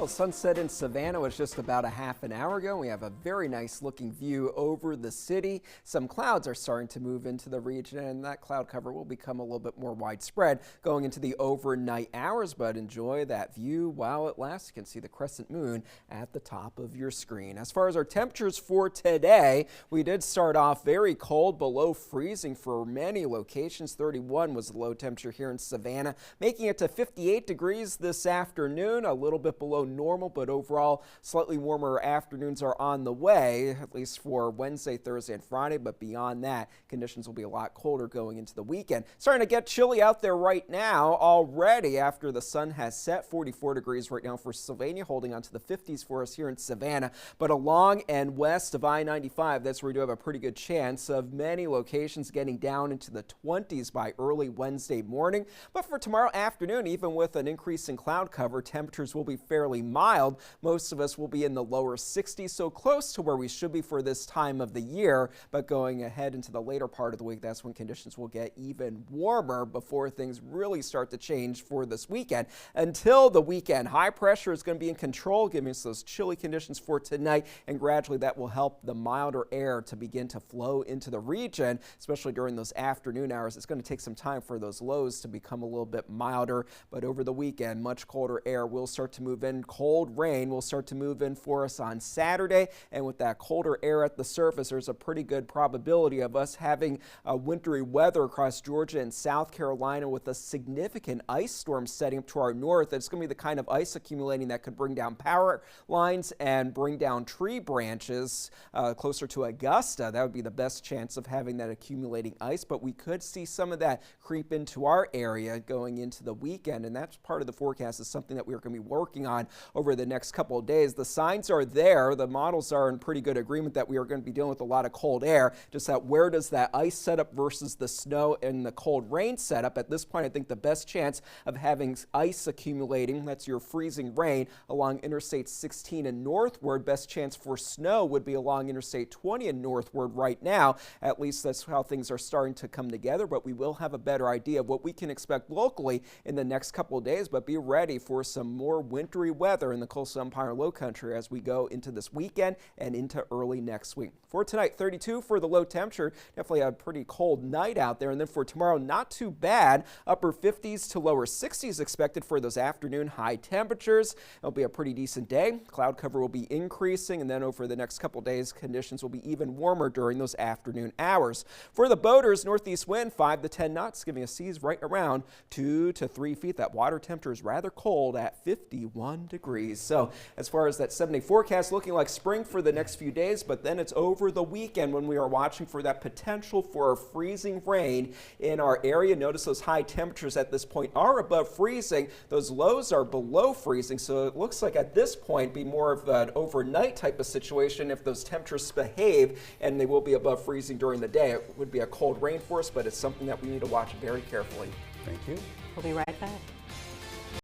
Well, sunset in Savannah was just about a half an hour ago. We have a very nice looking view over the city. Some clouds are starting to move into the region, and that cloud cover will become a little bit more widespread going into the overnight hours, but enjoy that view while it lasts. You can see the crescent moon at the top of your screen. As far as our temperatures for today, we did start off very cold, below freezing for many locations. 31 was the low temperature here in Savannah, making it to 58 degrees this afternoon, a little bit below normal, but overall slightly warmer afternoons are on the way, at least for Wednesday, Thursday, and Friday. But beyond that, conditions will be a lot colder going into the weekend. Starting to get chilly out there right now already after the sun has set. 44 degrees right now for Sylvania, holding on to the 50s for us here in Savannah. But along and west of I-95, that's where we do have a pretty good chance of many locations getting down into the 20s by early Wednesday morning. But for tomorrow afternoon, even with an increase in cloud cover, temperatures will be fairly mild. Most of us will be in the lower 60s, so close to where we should be for this time of the year. But going ahead into the later part of the week, that's when conditions will get even warmer before things really start to change for this weekend. Until the weekend, high pressure is going to be in control, giving us those chilly conditions for tonight, and gradually that will help the milder air to begin to flow into the region, especially during those afternoon hours. It's going to take some time for those lows to become a little bit milder, but over the weekend, much colder air will start to move in. Cold rain will start to move in for us on Saturday, and with that colder air at the surface, there's a pretty good probability of us having wintry weather across Georgia and South Carolina, with a significant ice storm setting up to our north. It's going to be the kind of ice accumulating that could bring down power lines and bring down tree branches closer to Augusta. That would be the best chance of having that accumulating ice, but we could see some of that creep into our area going into the weekend, and that's part of the forecast, is something that we're going to be working on over the next couple of days. The signs are there. The models are in pretty good agreement that we are going to be dealing with a lot of cold air. Just that where does that ice setup versus the snow and the cold rain setup? At this point, I think the best chance of having ice accumulating, that's your freezing rain, along Interstate 16 and northward. Best chance for snow would be along Interstate 20 and northward right now. At least that's how things are starting to come together, but we will have a better idea of what we can expect locally in the next couple of days. But be ready for some more wintry weather in the Coastal Empire Low Country as we go into this weekend and into early next week. For tonight, 32 for the low temperature. Definitely a pretty cold night out there. And then for tomorrow, not too bad. Upper 50s to lower 60s expected for those afternoon high temperatures. It'll be a pretty decent day. Cloud cover will be increasing, and then over the next couple days, conditions will be even warmer during those afternoon hours. For the boaters, northeast wind 5 to 10 knots, giving us seas right around 2 to 3 feet. That water temperature is rather cold at 51 degrees. So as far as that 7-day forecast, looking like spring for the next few days, but then it's over the weekend when we are watching for that potential for freezing rain in our area. Notice those high temperatures at this point are above freezing. Those lows are below freezing. So it looks like at this point be more of an overnight type of situation if those temperatures behave, and they will be above freezing during the day. It would be a cold rain for us, but it's something that we need to watch very carefully. Thank you. We'll be right back.